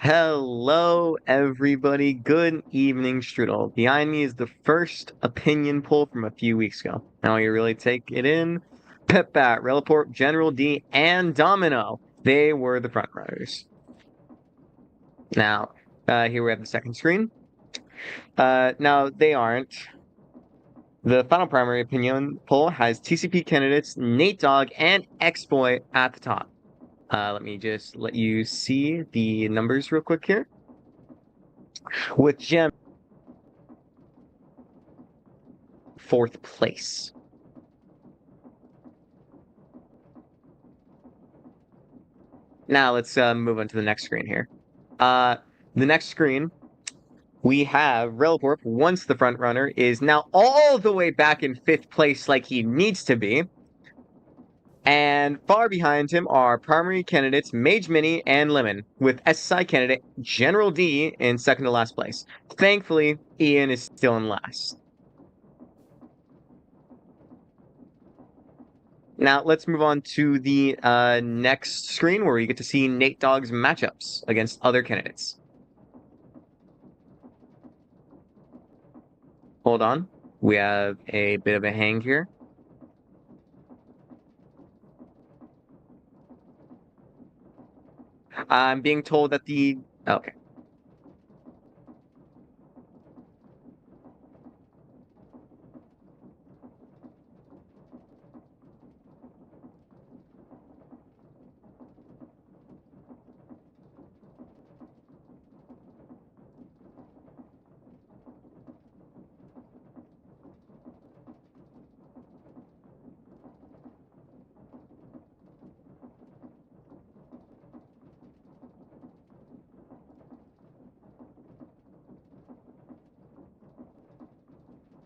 Hello, everybody. Good evening, Strudel. Behind me is the first opinion poll from a few weeks ago. Now you really take it in. Pepbat, Relaport, General D, and Domino. They were the front runners. Now, here we have the second screen. Now, they aren't. The final primary opinion poll has TCP candidates Nate Dogg and X-Boy at the top. Let me just let you see the numbers real quick here. With Gem fourth place. Now let's move on to the next screen here. The next screen, we have Relcorp, once the front runner, is now all the way back in fifth place like he needs to be. And far behind him are primary candidates Mage Mini and Lemon, with SSI candidate General D in second to last place. Thankfully, Ian is still in last. Now let's move on to the next screen where you get to see Nate Dogg's matchups against other candidates. Hold on. We have a bit of a hang here. I'm being told that the... Okay.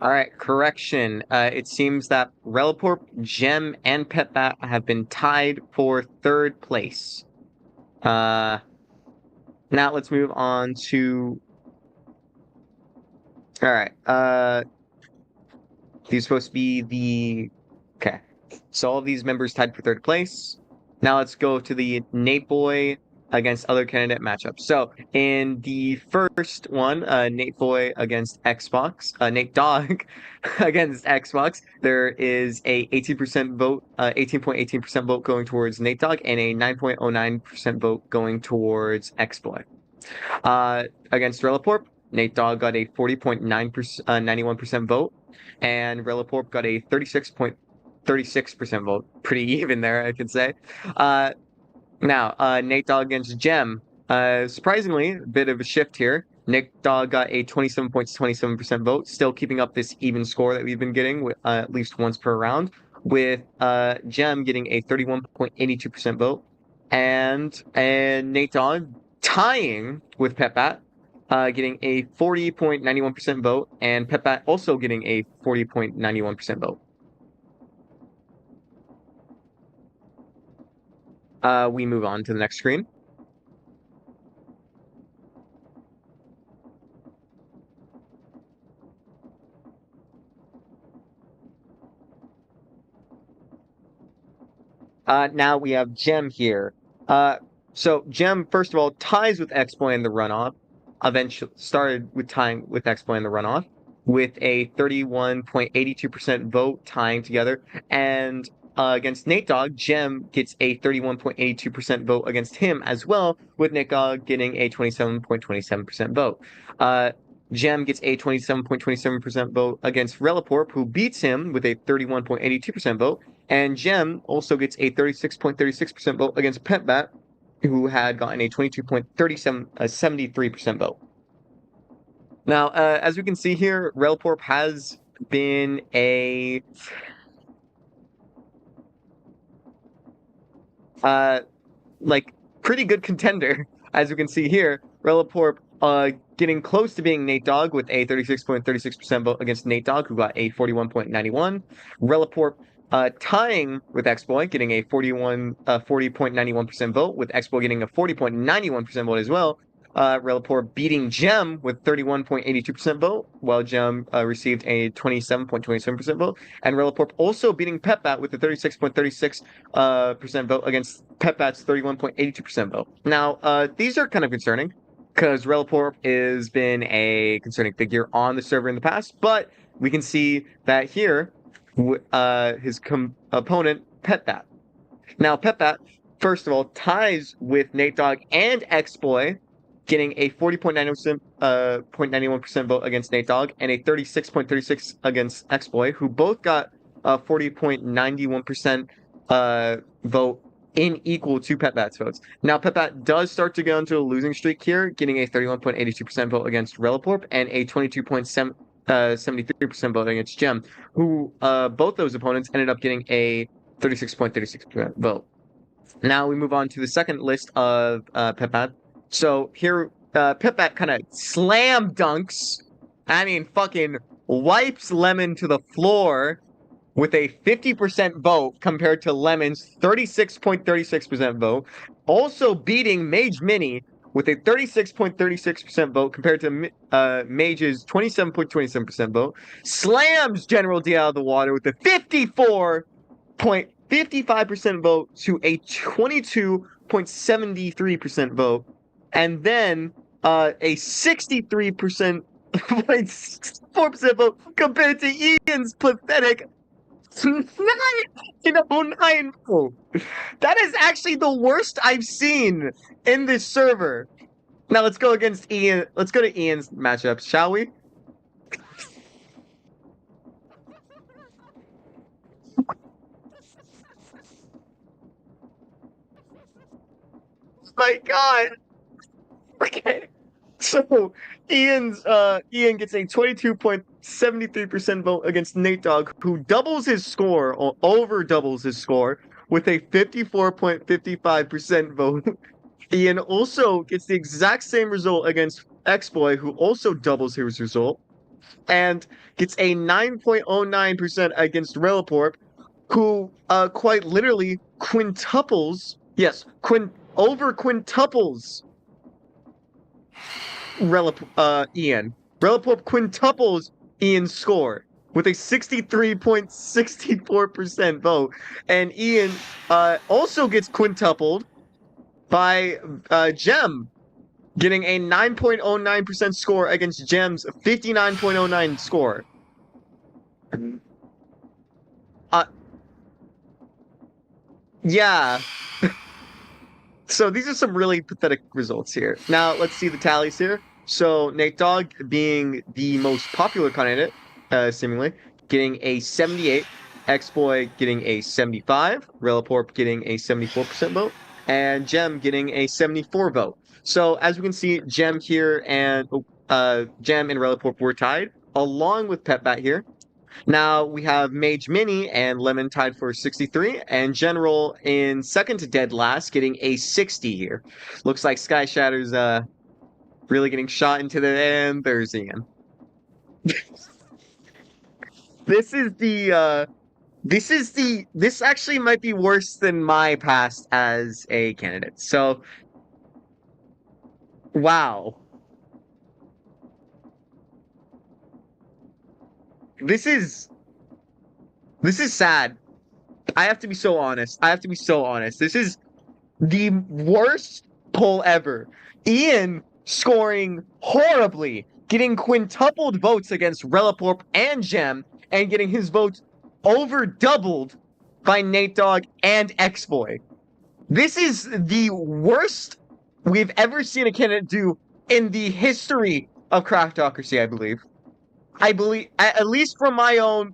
All right, correction. It seems that Relaport, Gem, and Petbat have been tied for third place. Now let's move on to... All right. These are supposed to be the... Okay. So all of these members tied for third place. Now let's go to the Nate Boy against other candidate matchups. So in the first one, Nate Boy against Xbox, Nate Dogg against Xbox, there is a 18% vote, 18.18% vote going towards Nate Dogg, and a 9.09% vote going towards X-Boy. Against Relaport, Nate Dogg got a 40.9%, 91% vote, and Relaport got a 36% vote. Pretty even there, I could say. Now, Nate Dogg against Gem. Surprisingly, a bit of a shift here. Nick Dogg got a 27.27% vote, still keeping up this even score that we've been getting with at least once per round, with Gem getting a 31.82% vote, and Nate Dogg tying with Petbat, getting a 40.91% vote, and Petbat also getting a 40.91% vote. We move on to the next screen. Now we have Gem here. So Gem, first of all, ties with X-Boy in the runoff. Eventually started with tying with X-Boy in the runoff with a 31.82% vote tying together. And against Nate Dogg, Gem gets a 31.82% vote against him as well, with Nate Dogg getting a 27.27% vote. Gem gets a 27.27% vote against Relaport, who beats him with a 31.82% vote. And Gem also gets a 36.36% vote against Petbat, who had gotten a 73% vote. Now, as we can see here, Relporp has been a pretty good contender. As we can see here, Relaport getting close to being Nate Dogg with a 36.36% vote against Nate Dogg, who got a 41.91. Relaport tying with X-Boy, getting a 40.91% vote, with X-Boy getting a 40.91% vote as well. Relaport beating Gem with 31.82% vote, while Gem received a 27.27% vote. And Relaport also beating Petbat with a 36.36% vote against Petbat's 31.82% vote. Now, these are kind of concerning. because Reliporp has been a concerning figure on the server in the past, but we can see that here, his opponent, Petbat. Now, Petbat, first of all, ties with Nate Dogg and X-Boy, getting a 40.91% 0.91% vote against Nate Dogg and a 36.36 against X-Boy, who both got a 40.91% vote in equal to Petbat's votes. Now, Petbat does start to go into a losing streak here, getting a 31.82% vote against Reliporp and a 22.73% vote against Gem, who both those opponents ended up getting a 36.36% vote. Now we move on to the second list of Petbat. So here, Petbat kind of slam dunks. I mean, fucking wipes Lemon to the floor with a 50% vote compared to Lemon's 36.36% vote. Also beating Mage Mini with a 36.36% vote compared to Mage's 27.27% vote. Slams General D out of the water with a 54.55% vote to a 22.73% vote. And then a 63% 4% vote compared to Ian's pathetic 9.09 vote. That is actually the worst I've seen in this server. Now let's go against Ian. Let's go to Ian's matchups, shall we? My God. Okay. So Ian gets a 22.73% vote against Nate Dogg, who doubles his score or over doubles his score with a 54.55% vote. Ian also gets the exact same result against X-Boy, who also doubles his result, and gets a 9.09% against Reliporp, who quite literally quintuples Ian. Reliporp quintuples Ian's score with a 63.64% vote. And Ian also gets quintupled by Gem, getting a 9.09% score against Gem's 59.09 score. Yeah. So these are some really pathetic results here. Now let's see the tallies here. So Nate Dogg being the most popular candidate, seemingly, getting a 78, X-Boy getting a 75, Reliporp getting a 74% vote, and Gem getting a 74 vote. So as we can see, Gem and Reliporp were tied, along with Petbat here. Now we have Mage Mini and Lemon tied for 63, and General in second to dead last, getting a 60 here. Looks like Sky Shatter's really getting shot into the end. There's Ian. This actually might be worse than my past as a candidate. So, wow. This is sad. I have to be so honest. This is the worst poll ever. Ian scoring horribly, getting quintupled votes against Reliporp and Gem, and getting his votes over doubled by Nate Dogg and X-Boy. This is the worst we've ever seen a candidate do in the history of Craftocracy, I believe. At least from my own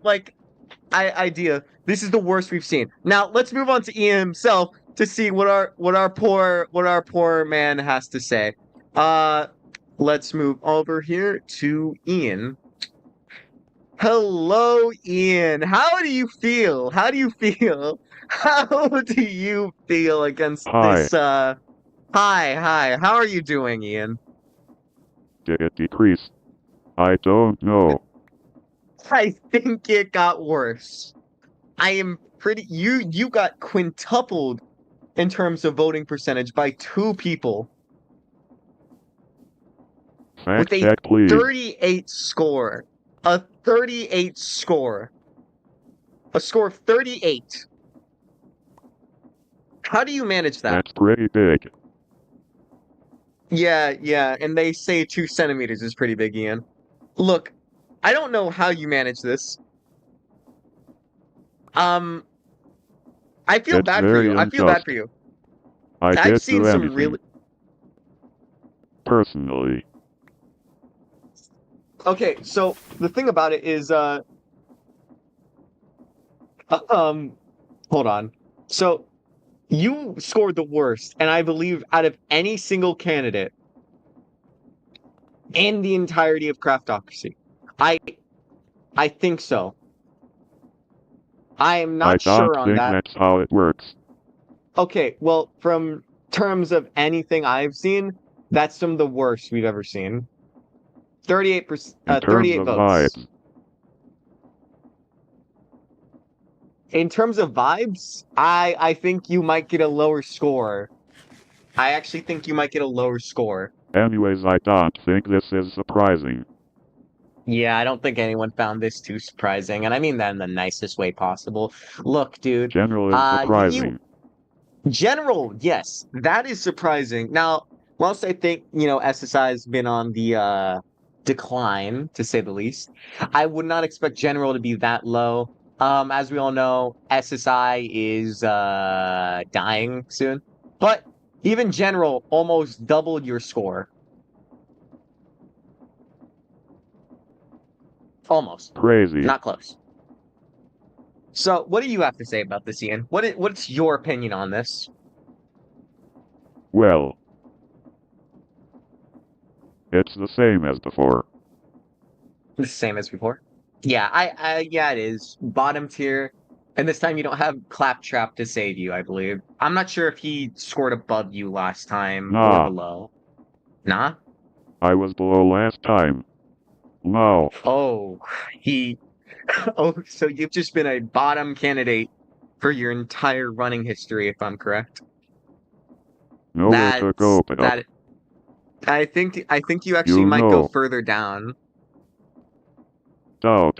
idea, this is the worst we've seen. Now let's move on to Ian himself to see what our poor man has to say. Let's move over here to Ian. Hello, Ian. How do you feel? How do you feel against this? Hi. How are you doing, Ian? Did it decrease? I don't know. I think it got worse. I am pretty. You got quintupled in terms of voting percentage by 2 people. Fact with a check, please. 38 score. A 38 score. A score of 38. How do you manage that? That's pretty big. Yeah, and they say 2 centimeters is pretty big, Ian. Look, I don't know how you manage this. Um, I feel It's bad for you. very I feel bad for unjust. you. I I've did seen do some really anything, personally. okay. So the thing about it is, um, hold on. So you scored the worst, and I believe out of any single candidate in the entirety of Craftocracy. I I think so. I am I not don't sure on think that. that's how it works. Okay, well, from terms of anything I've seen, that's some of the worst we've ever seen. 38%, In terms 38 of votes. vibes, In terms of vibes, I think you might get a lower score. I actually think you might get a lower score. anyways, I don't think this is surprising. Yeah, I don't think anyone found this too surprising, and I mean that in the nicest way possible. Look, dude, General is you surprising. general, yes, that is surprising. Now, whilst I think, SSI has been on the decline, to say the least, I would not expect general to be that low. As we all know, SSI is dying soon. But even general almost doubled your score. Almost. Crazy. Not close. So, what do you have to say about this, Ian? What's your opinion on this? Well, it's the same as before. The same as before. Yeah, yeah, it is. Bottom tier. And this time you don't have Claptrap to save you, I believe. I'm not sure if he scored above you last time or Nah, below. Nah? I was below last time. No, Oh, he. Oh, so you've just been a bottom candidate for your entire running history, if I'm correct. nowhere to That's go but up. that. I think you actually You might go know, further down. doubt.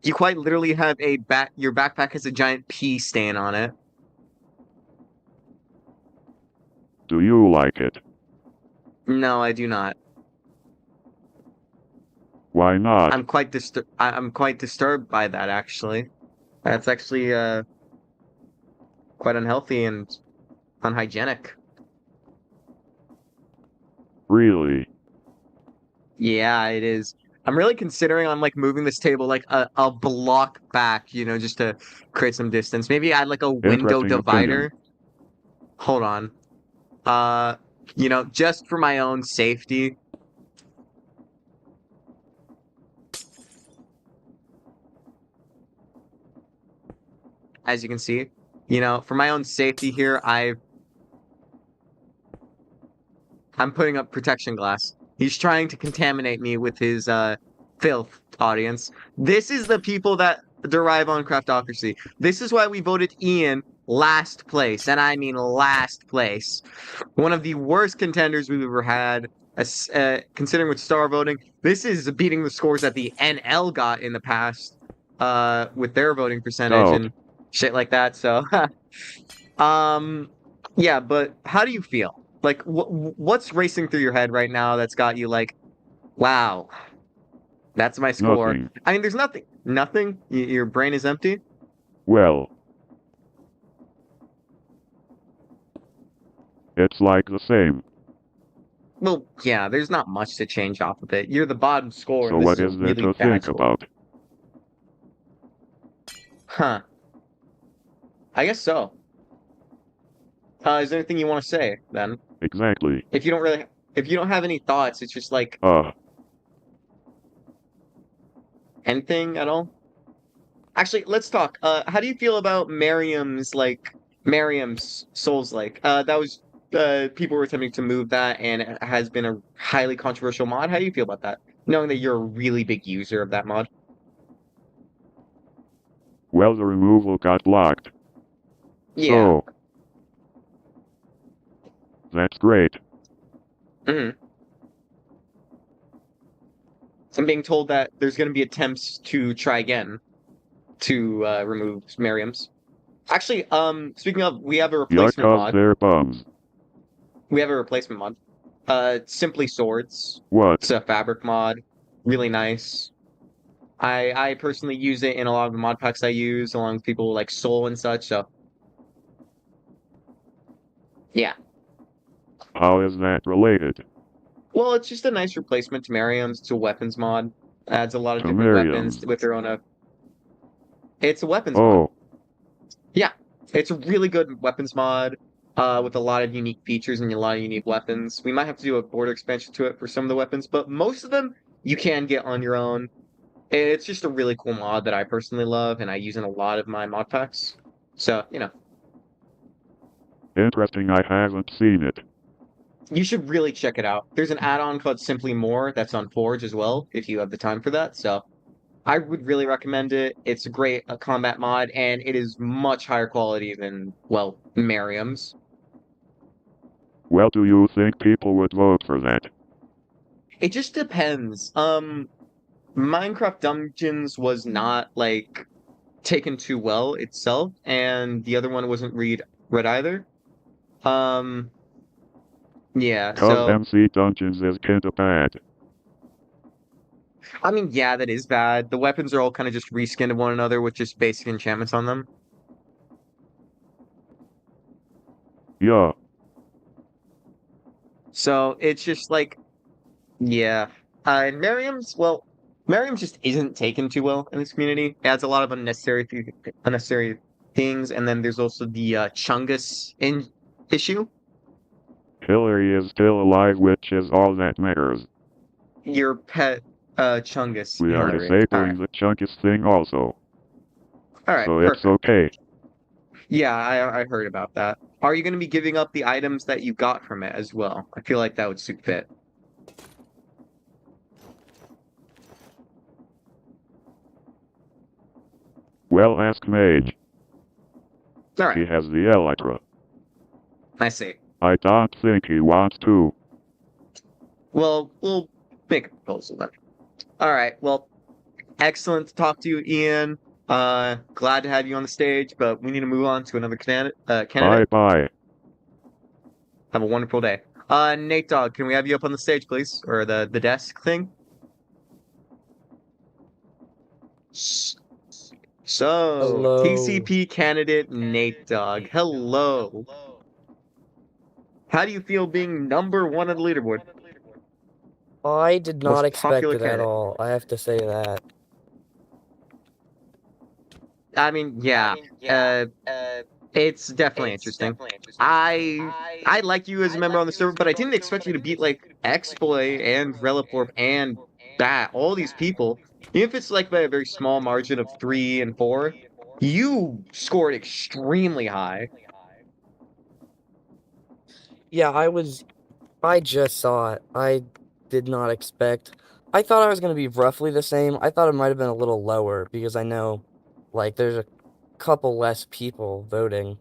You quite literally have a back. Your backpack has a giant P stain on it. Do you like it? No, I do not. Why not? I'm quite disturbed by that actually. That's actually quite unhealthy and unhygienic. Really? Yeah, it is. I'm really considering on like moving this table like a block back, just to create some distance. Maybe add like a window Interesting opinion. divider. Hold on. Uh, just for my own safety. As you can see, for my own safety here, I'm putting up protection glass. He's trying to contaminate me with his filth, audience. This is the people that derive on Craftocracy. This is why we voted Ian last place, and I mean last place. One of the worst contenders we've ever had, considering with star voting. This is beating the scores that the NL got in the past with their voting percentage Doubt. and shit like that. So Um, yeah, but how do you feel? Like, what's racing through your head right now that's got you like, wow, that's my score. Nothing. I mean, there's nothing, nothing. Your brain is empty. Well, it's like the same. Well, yeah, there's not much to change off of it. You're the bottom score, So and this what is a is there really to bad think score. about? Huh? I guess so. Is there anything you want to say then? Exactly. If you don't have any thoughts, it's just like Uh, anything at all. Actually, let's talk. How do you feel about Miriam's Souls like? That was people were attempting to move that, and it has been a highly controversial mod. How do you feel about that? Knowing that you're a really big user of that mod. well, the removal got blocked. Yeah. So, that's great. hmm I'm being told that there's going to be attempts to try again to remove Miriam's. Actually, speaking of, we have a Yeah, replacement 'cause mod. they're bums. We have a replacement mod. Simply Swords. What? It's a fabric mod. Really nice. I personally use it in a lot of the mod packs I use, along with people like Soul and such. So yeah. How is that related? Well, it's just a nice replacement to Miriam's. It's a weapons mod. Adds a lot of To different weapons Miriam's. with their own. It's a weapons mod. Oh, Yeah, it's a really good weapons mod. With a lot of unique features and a lot of unique weapons. We might have to do a border expansion to it for some of the weapons, but most of them you can get on your own. It's just a really cool mod that I personally love, and I use in a lot of my mod packs. So, interesting. I haven't seen it. you should really check it out. There's an add-on called Simply More that's on Forge as well, if you have the time for that. So, I would really recommend it. It's a great combat mod, and it is much higher quality than, well, Merriam's. Well, do you think people would vote for that? It just depends. Minecraft Dungeons was not like taken too well itself, and the other one wasn't read either. Um, yeah, Cause so MC Dungeons is kinda bad. I mean, yeah, that is bad. The weapons are all kind of just reskinned of one another with just basic enchantments on them. Yeah, So it's just like, yeah. And Merriam's just isn't taken too well in this community. It adds a lot of unnecessary things, and then there's also the Chungus in issue. Hillary is still alive, which is all that matters. Your pet Chungus, We are Hillary. All right, disabling the Chunkus thing also, all right, so it's perfect. okay. Yeah, I heard about that. Are you going to be giving up the items that you got from it as well? I feel like that would suit fit. Well, ask Mage. All He right, has the Elytra. I see. I don't think he wants to. Well, we'll make a proposal then. All right. Well, excellent to talk to you, Ian. Glad to have you on the stage, but we need to move on to another Bye candidate. bye. Have a wonderful day. Nate Dogg, can we have you up on the stage, please, or the desk thing? S- So, Hello. TCP candidate Nate Dogg. Hello. How do you feel being number one on the leaderboard? I did not Most expect popular it at candidate. all. I have to say that. I mean, yeah. Uh, it's definitely interesting. I I like you as a member on the server, but I didn't expect you to beat like Exploit and Reliporp and Bat, all these people. Even if it's like by a very small margin of 3 and 4, you scored extremely high. Yeah, I just saw it. I did not expect. I thought I was going to be roughly the same. I thought it might have been a little lower because I know, like, there's a couple less people voting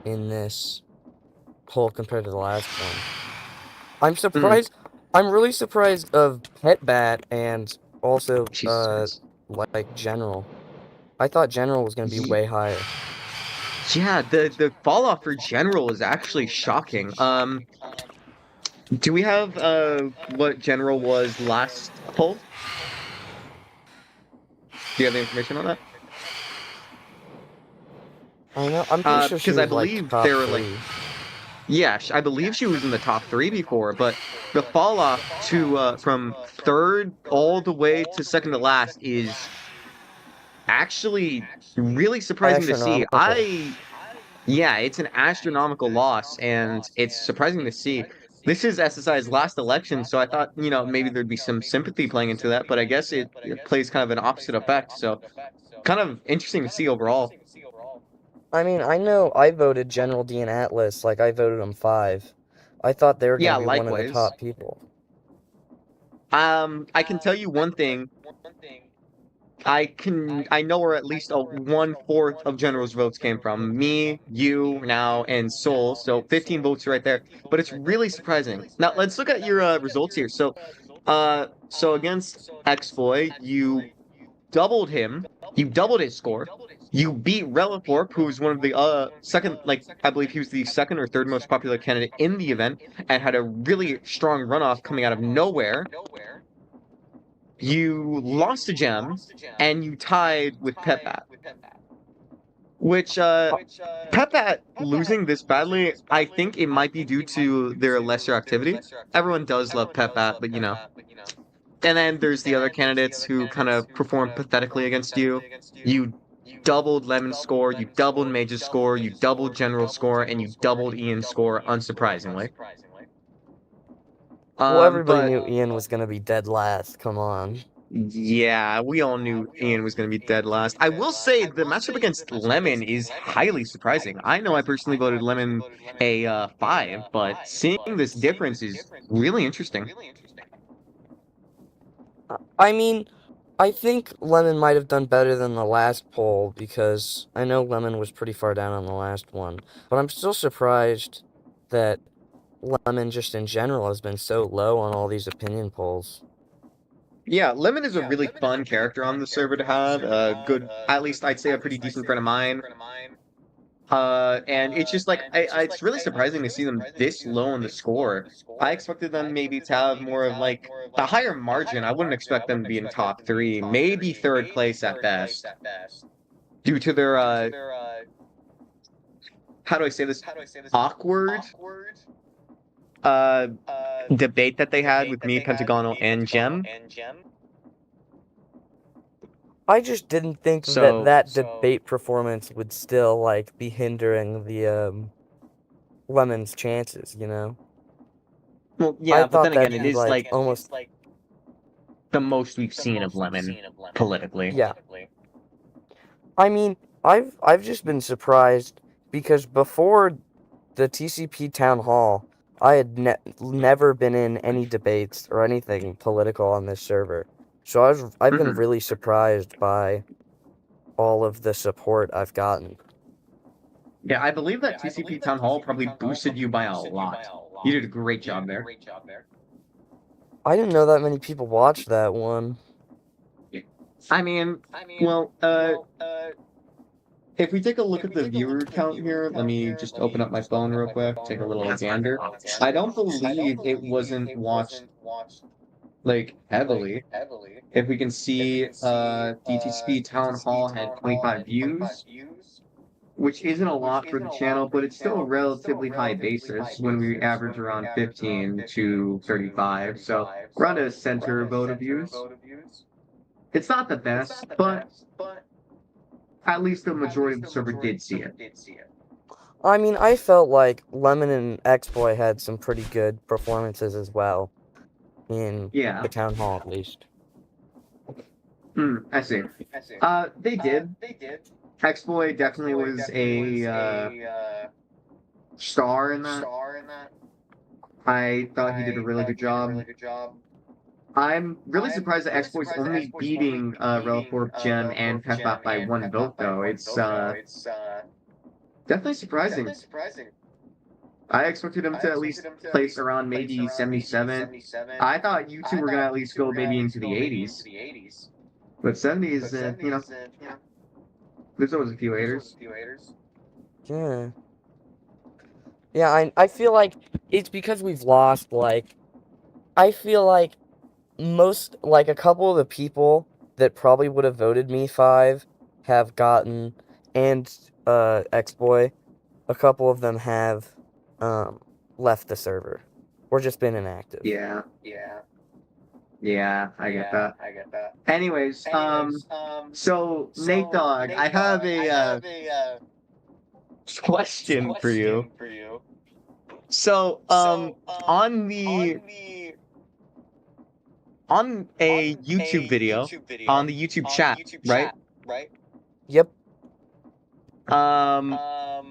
in this poll compared to the last one. I'm Mm, surprised. I'm really surprised of Pet Bat and also, Jesus Christ. like, General. I thought General was going to be Ye- way higher. Yeah, the fall off for General is actually shocking. Do we have what General was last poll? Do you have the information on that? I know. I'm pretty sure she Because I was like believe they top were like, 3. yeah, I believe she was in the top three before, but the fall off to from third all the way to second to last is actually really surprising to see. Astronomical. Yeah, it's an astronomical loss, and it's surprising to see. This is SSI's last election, so I thought, maybe there'd be some sympathy playing into that, but I guess it plays kind of an opposite effect. So kind of interesting to see overall. I mean, I know I voted General D and Atlas, like I voted them 5. I thought they were going Yeah, to be one of the likewise. top people. I can tell you one thing. I know where at least a 1/4 of General's votes came from. Me, you, now, and Soul. So 15 votes right there. But it's really surprising. Now let's look at your results here. So against X-Boy, you doubled him. You doubled his score. You beat Relicorp, who's one of the second, like I believe he was the second or third most popular candidate in the event, and had a really strong runoff coming out of nowhere. You lost a gem, and you tied with Pepat. Which Pepat losing this badly, I think it might be due to their lesser activity. Everyone does love Pepat, but you know. And then there's the other candidates who kind of performed pathetically against you. You doubled Lemon's score, you doubled Mage's score, you doubled General's score, and you doubled Ian's score, unsurprisingly. Well, everybody But knew Ian was gonna be dead last. Come on. yeah, we all knew Ian was going to be dead last. I will say the matchup against Lemon is highly surprising. I know I personally voted Lemon a 5, but seeing this difference is really interesting. I mean, I think Lemon might have done better than the last poll because I know Lemon was pretty far down on the last one, but I'm still surprised that Lemon just in general has been so low on all these opinion polls. Yeah, Lemon is a really fun character on the server to have. Good, at least I'd say a pretty decent friend of mine. And it's just like it's really surprising to see them this low on the score. I expected them maybe to have more of like a higher margin. I wouldn't expect them to be in top 3, maybe third place at best, due to their how do I say this? Awkward uh debate that they had with me, Pentagonal, and Gem. I just didn't think So that debate performance would still like be hindering the Lemon's chances, you know? well, I yeah, but thought then again, that'd it be is like like almost the most we've seen of Lemon politically. yeah. I mean, I've just been surprised because before the TCP town hall, I had never been in any debates or anything political on this server. So I've been really surprised by all of the support I've gotten. Yeah, I believe that TCP Town Hall probably boosted you by a lot. You did a great job there. I didn't know that many people watched that one. I mean, well, if we take a look at the viewer count here, let me just open up my phone real quick, take a little gander. I don't believe it wasn't watched like heavily. If we can see, DTCP Town Hall had 25 views, which isn't a lot for the channel, but it's still a relatively high basis when we average around 15 to 35. So around a center vote of views. It's not the best, but at least the majority of the server did see it. I mean, I felt like Lemon and X-Boy had some pretty good performances as well in the town hall, at least. I see. They did. X-Boy definitely was a star in that. I thought he did a really good job. I'm really surprised that X-Boy's only beating Relicorp, Gem, and Peppa by 1 vote, though. It's definitely surprising. I expected him to at least place around maybe 77. I thought you two were going to at least go maybe into the 80s. But 70s, you know, there's always a few haters. Yeah. Yeah, I feel like it's because we've lost, like, I feel like a couple of the people that probably would have voted me 5 have gotten, and, X-Boy, a couple of them have, left the server. Or just been inactive. Yeah, I get that. Anyways, so Nate Dogg, I have a question for you. So, on a YouTube video, on the YouTube chat, right? Yep.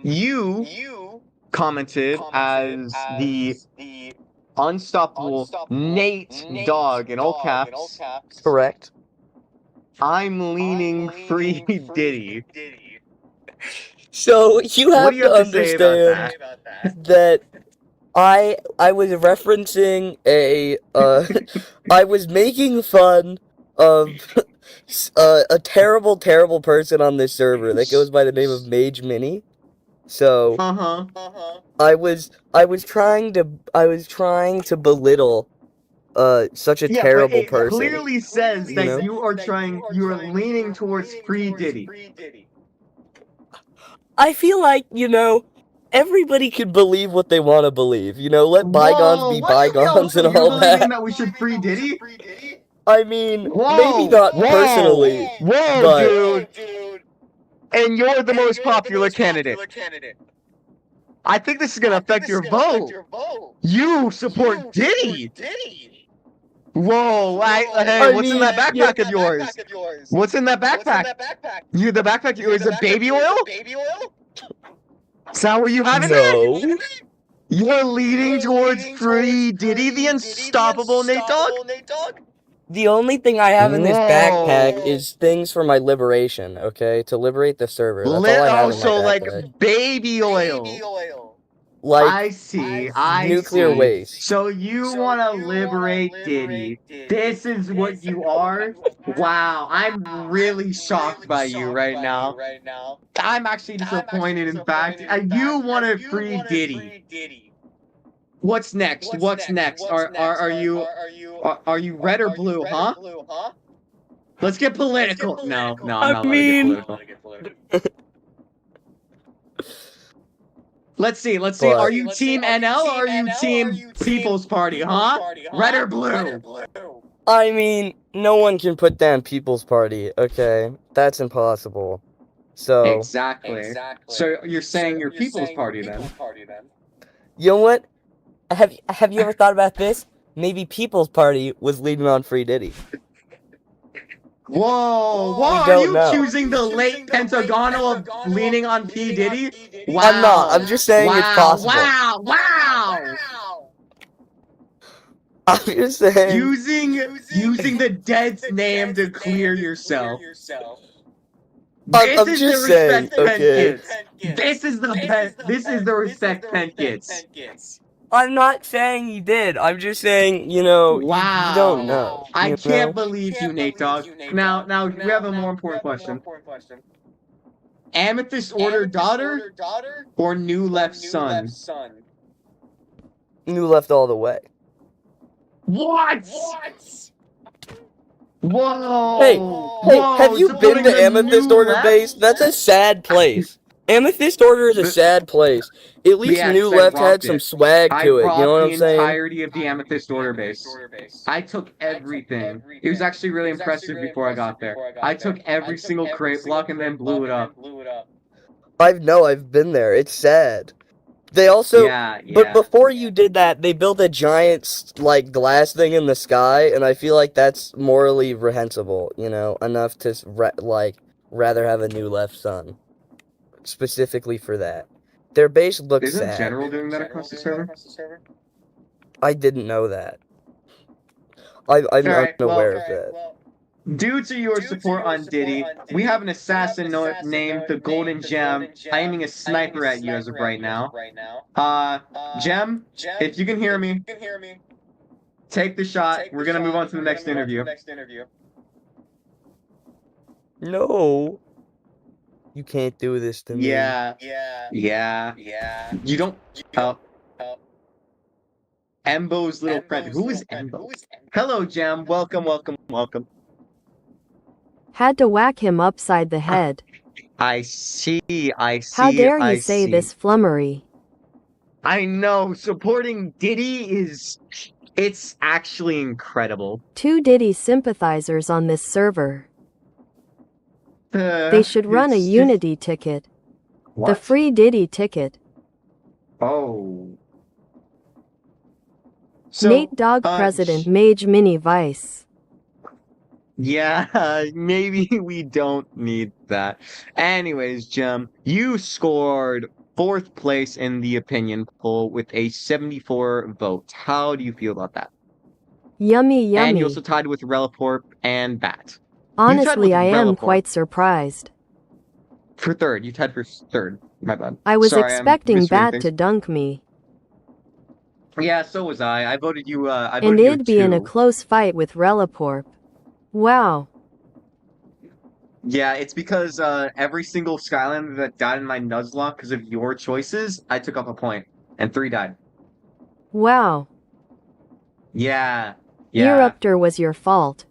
You commented as the unstoppable Nate Dogg in all caps. Correct. I'm leaning free Diddy. So you What have do you to have to say about understand that I was referencing a I was making fun of a terrible, terrible person on this server that goes by the name of Mage Mini. So I was trying to belittle such a Yeah, but terrible it person. clearly says You know? that you are leaning towards free Diddy. I feel like, everybody can believe what they want to believe. Let bygones Whoa, be what? bygones So and you're all believing that. that we should free Diddy? I mean, maybe Whoa, not whoa, personally, whoa, but dude. And you're the most popular candidate. I think this is gonna affect your vote. You support Diddy. Whoa, hey, I what's in mean, that backpack of yours? What's in that backpack? The backpack, is it baby oil? Is that what you have in there? no. You're leaning towards free Diddy, the unstoppable Nate Dogg? The only thing I have in this backpack Whoa. is things for my liberation, okay? To liberate the server. That's all I have in my So like backpack. baby oil. Like I nuclear see. waste. So you want to liberate Diddy. This is what you are? Wow, I'm really shocked by you right now. I'm actually disappointed, in fact. You want to free Diddy. What's next? What's next? Are you red or blue, huh? Let's get political. No, I'm not allowed to get political. Let's see. Are you team NL or are you team People's Party, huh? Red or blue? I mean, no one can put down People's Party, okay? That's impossible. So, Exactly. So you're saying you're People's Party then? you know what? Have you ever thought about this? Maybe People's Party was leading on Free Diddy. Whoa, We are don't you know. choosing the late pentagonal of leaning on P. Diddy? Wow. I'm not. I'm just saying it's possible. Wow. I'm just saying. Using the dead's name to clear yourself. I'm just saying, okay. This is the respect Penn gets. I'm not saying he did. I'm just saying, you don't know. I can't believe you, Nate Dogg. Now we have a more important question. Amethyst Order daughter or New Left son? New Left all the way. What? Whoa! Hey, have you been to Amethyst Order base? That's a sad place. Amethyst Order is a sad place. At least New Left had some swag to it, you know what I'm saying? I brought the entirety of the Amethyst Order base. I took everything. It was actually really impressive before I got there. I took every single crate block and then blew it up. I've been there. It's sad. They also, but before you did that, they built a giant, like, glass thing in the sky, and I feel like that's morally reprehensible, enough to, rather have a New Left son. Specifically for that. Their base looks sad. Isn't General doing that across the server? I didn't know that. I'm unaware of that. Due to your support on Diddy, we have an assassin named the Golden Gem aiming a sniper at you as of right now. Gem, if you can hear me, take the shot. We're gonna move on to the next interview. No. You can't do this to me. Yeah. You don't. Embo's little friend. Who is Embo? Hello, Gem. Welcome. Had to whack him upside the head. I see. How dare you say this flummery? I know. Supporting Diddy it's actually incredible. 2 Diddy sympathizers on this server. They should run a Unity ticket. What? The free Diddy ticket. Oh. So, Nate Dogg President Mage Mini Vice. Yeah, maybe we don't need that. Anyways, Gem, you scored 4th place in the opinion poll with a 74 votes. How do you feel about that? Yummy. And you also tied with Reliporp and Bat. Honestly, I am quite surprised. For 3rd. You tied for 3rd. My bad. I was expecting Bat to dunk me. Yeah, so was I. I voted you, and it'd be in a close fight with Reliporp. Wow. Yeah, it's because every single Skylander that died in my Nuzlocke because of your choices, I took off a point, and 3 died. Wow. Yeah, yeah. Eruptor was your fault.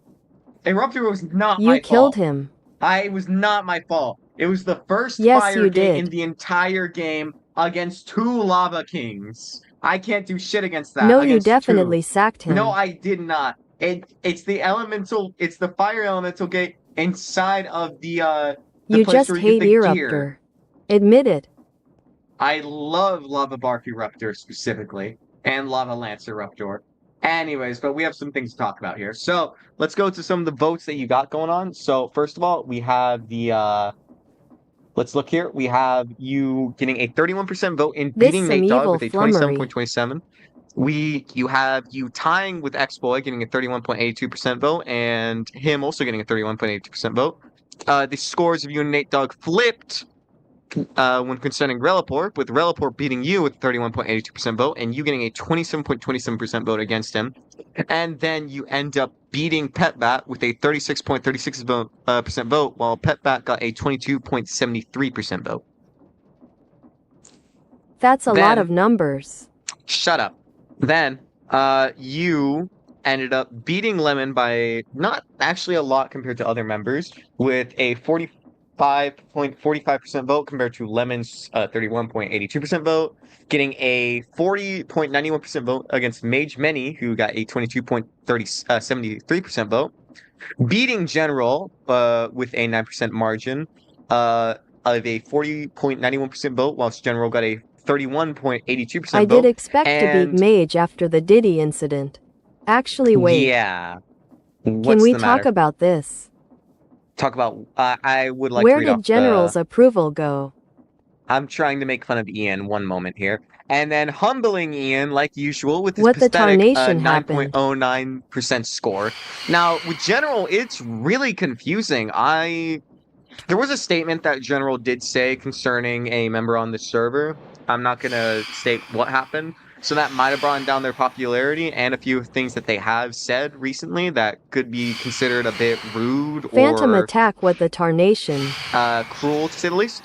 Eruptor was not You my killed fault. him. It was not my fault. It was the first Yes, fire you gate in did. the entire game against 2 Lava Kings. I can't do shit against that. No, you Against 2. definitely sacked No, him. I did not. It's the fire elemental gate inside of the You place just where you get hate the gear. Eruptor. Admit it. I love Lava Bark Eruptor specifically, and Lava Lance Eruptor. Anyways, but we have some things to talk about here. So let's go to some of the votes that you got going on. So first of all, we have let's look here. We have you getting a 31% vote in This beating some Nate Dogg evil with a flummery. 27.27. You have you tying with X-Boy getting a 31.82% vote, and him also getting a 31.82% vote. The scores of you and Nate Dogg flipped when concerning Relaport, with Relaport beating you with 31.82% vote, and you getting a 27.27% vote against him. And then you end up beating Petbat with a 36.36% vote, while Petbat got a 22.73% vote. That's a lot of Then, numbers. shut up. Then, you ended up beating Lemon by not actually a lot compared to other members, with a 45.45% vote compared to Lemon's 31.82% vote, getting a 40.91% vote against Mage Many, who got a 22.73% vote, beating General with a 9% margin of a 40.91% vote, whilst General got a I 31.82% did vote. expect to beat And Mage after the Diddy incident. Actually, wait. yeah, Can what's we the talk matter? about this? Talk about. I would like to Where read did off the. General's approval go? I'm trying to make fun of Ian one moment here. And then humbling Ian, like usual, with his What the pathetic tarnation happened? 9.09% score. Now, with General, it's really confusing. There was a statement that General did say concerning a member on the server. I'm not going to state what happened. So that might have brought down their popularity, and a few things that they have said recently that could be considered a bit rude Phantom or attack what the tarnation. cruel, to say the least.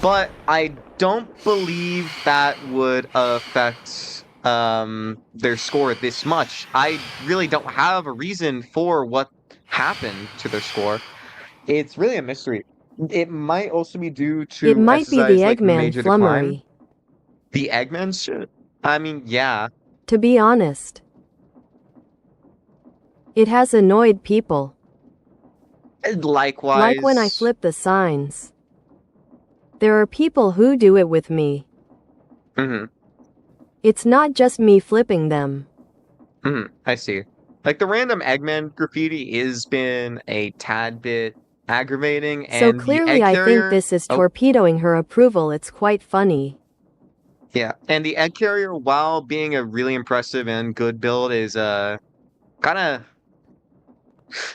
But I don't believe that would affect their score this much. I really don't have a reason for what happened to their score. It's really a mystery. It might also be due It to might be the SSI's like Eggman major decline. flummery. The Eggman shit. I mean, yeah. To be honest, it has annoyed people. Likewise. Like when I flip the signs. There are people who do it with me. Mm-hmm. It's not just me flipping them. Mm-hmm. I see. Like the random Eggman graffiti has been a tad bit aggravating, So and the clearly egg I think carrier. this is Oh, torpedoing her approval. It's quite funny. yeah. And the egg carrier, while being a really impressive and good build, is kind of.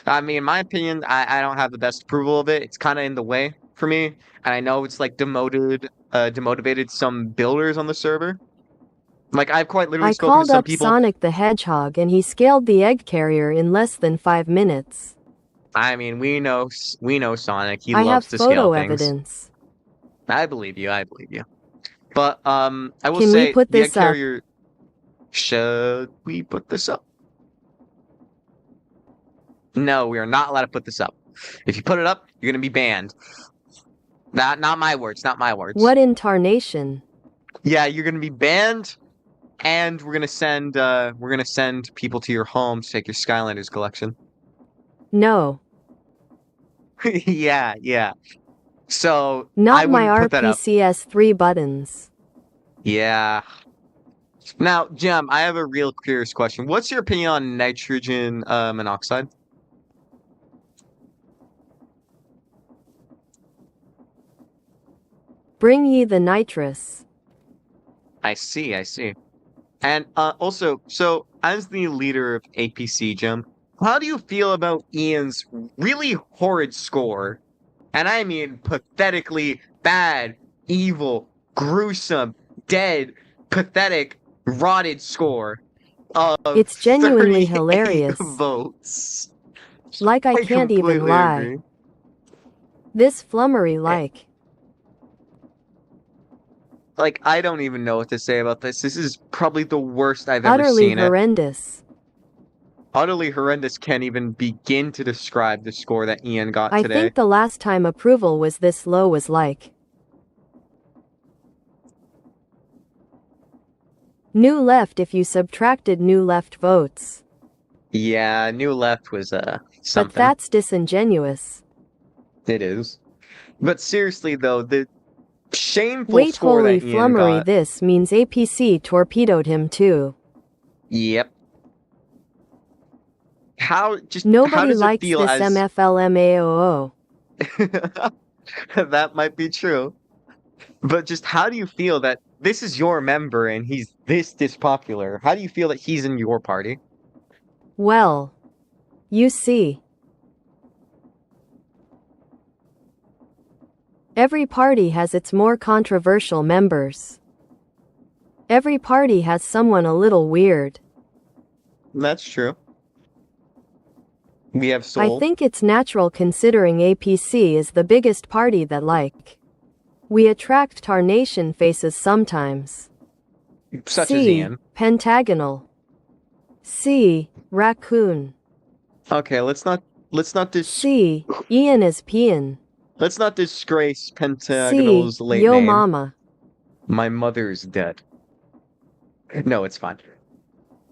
I mean, in my opinion, I don't have the best approval of it. It's kind of in the way for me, and I know it's like demotivated some builders on the server. Like I've quite literally I spoken to called some up people. Sonic the Hedgehog and he scaled the egg carrier in less than 5 minutes. I mean, we know Sonic. He I have loves to scale photo things. evidence. I believe you. I believe you. But I will Can we say put the egg this up? carrier. Should we put this up? No, we are not allowed to put this up. If you put it up, you're gonna be banned. Not my words. Not my words. What in tarnation? Yeah, you're gonna be banned, and we're gonna send people to your home to take your Skylanders collection. No. Yeah, yeah. So I Not my wouldn't put that up. RPCS 3 buttons. Yeah. Now, Jim, I have a real curious question. What's your opinion on nitrogen monoxide? Bring ye the nitrous. I see, I see. And also, so as the leader of APC, Jim, how do you feel about Ian's really horrid score? And I mean pathetically bad, evil, gruesome, dead, pathetic, rotted score of It's genuinely 38 hilarious. votes. Like I I can't even completely lie. agree. This flummery like. Like, I don't even know what to say about this. This is probably the worst I've ever Utterly seen it. horrendous. Utterly horrendous can't even begin to describe the score that Ian got I today. think the last time approval was this low was like. New left if you subtracted new left votes. Yeah, New Left was But something. that's disingenuous. It is. But seriously though, the shameful Wait, score holy that Ian flummery, got. this means APC torpedoed him too. Yep. How Nobody does it likes feel this as MFLMAOO. that might be true. But just how do you feel that this is your member and he's this dispopular? How do you feel that he's in your party? Well, you see. Every party has its more controversial members. Every party has someone a little weird. That's true. We have I Soul. think it's natural considering APC is the biggest party that like. We attract tarnation faces sometimes. Such C. as Ian. Pentagonal. C. Raccoon. Okay, let's not C. Ian is peeing. let's not disgrace C. Pentagonal's late Yo name. mama. My mother's dead. No, it's fine.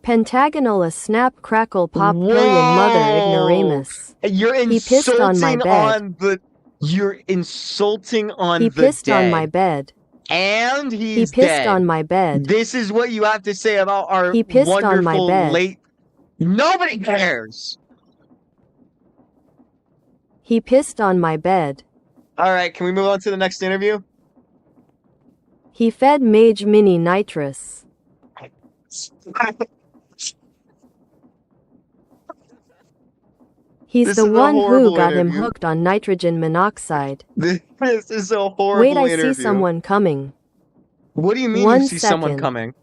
Pentagonal a snap crackle pop pillion mother ignoramus. You're He pissed on my bed. You're insulting on He the pissed dead. on my bed. And He he's pissed dead. on my bed. This is what you have to say about our He pissed on my wonderful bed. late. Nobody cares. He pissed on my bed. All right, can we move on to the next interview? He fed Mage Mini nitrous. He's This the is a one who horrible got him interview. hooked on nitrogen monoxide. This is a horrible Wait, I interview. see someone coming. What do you mean One you see someone second. coming?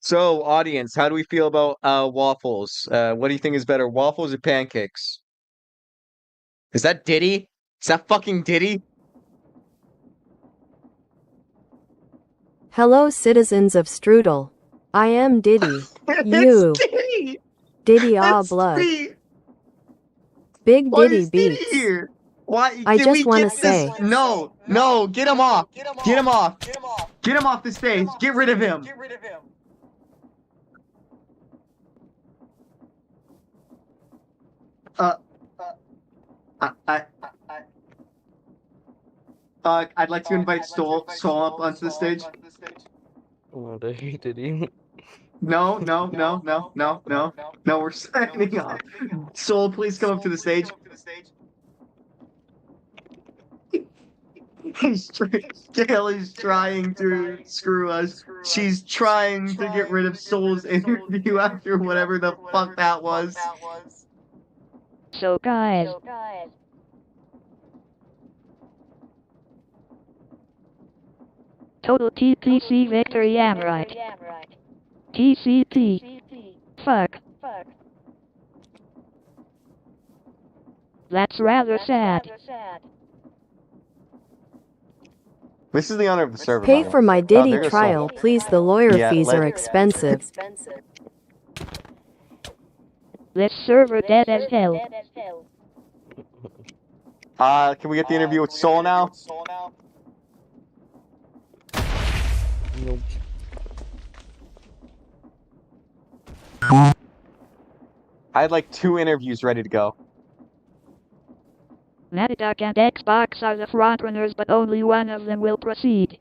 So, audience, how do we feel about waffles? What do you think is better, waffles or pancakes? Is that Diddy? Is that fucking Diddy? Hello, citizens of Strudel. I am Diddy. You. It's Diddy! Diddy ah It's blood. me! Big Why Diddy is Diddy beats. here? Why? I Can just we wanna get this? say. No, no, get him off! Get him off! Get him off the stage! Get rid of him! I'd like to invite Soul up onto the stage. Oh, did he? No, we're signing off. Soul, please come up to the stage. Gail is trying to screw us. She's trying to get rid of Soul's interview after whatever the fuck that was. So guys, total TPC victory am right. TCP. Fuck. That's rather sad. This is the honor of the server. Pay by for the way. my Oh, Diddy there goes trial, Soul. please. The lawyer Yeah, fees let- are expensive. This server dead as hell. Can we get the interview with Soul now? Nope. I had like 2 interviews ready to go. Metaduck and Xbox are the frontrunners, but only one of them will proceed.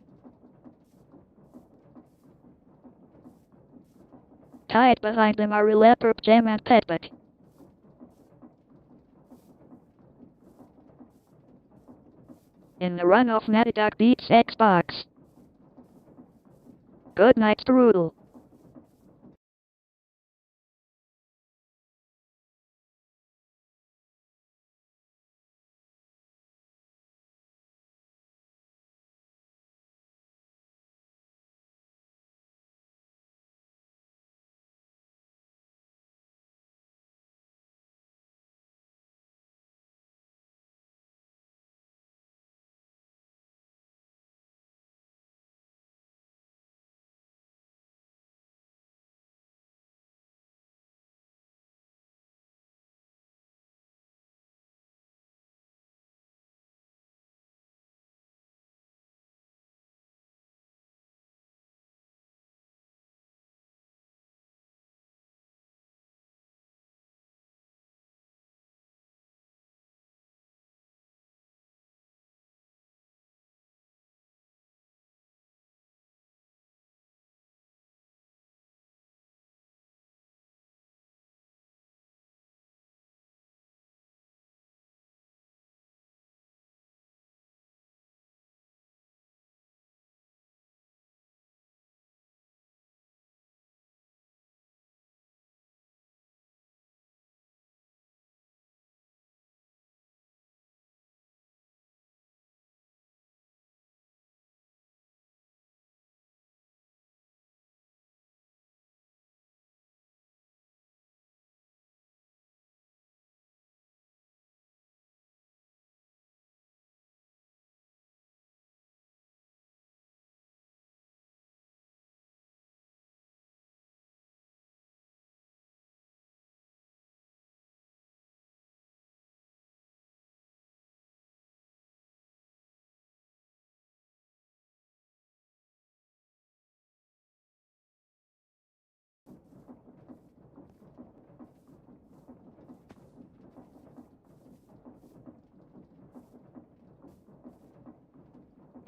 Tied behind them are Leopard Gem and Petbit. In the runoff, Metaduck beats Xbox. Good night, Strudel.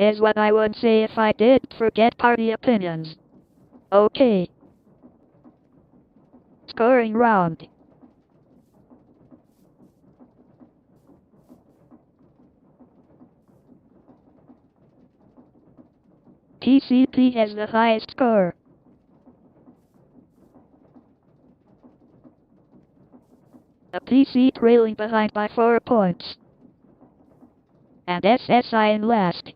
is what I would say if I did forget party opinions. Okay. Scoring round. TCP has the highest score. A PC trailing behind by 4 points. And SSI in last.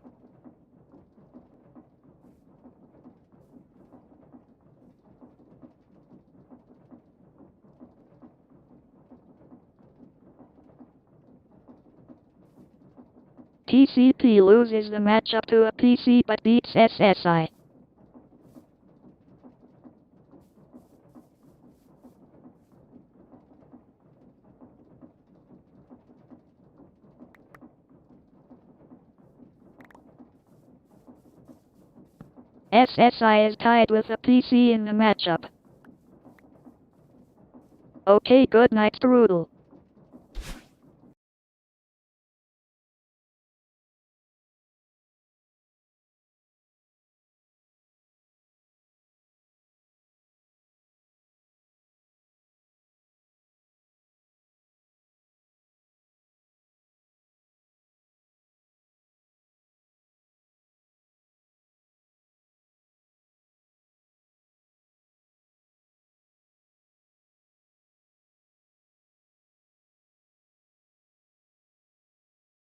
TCP loses the matchup to a PC but beats SSI. SSI is tied with a PC in the matchup. Okay, good night, Strudel.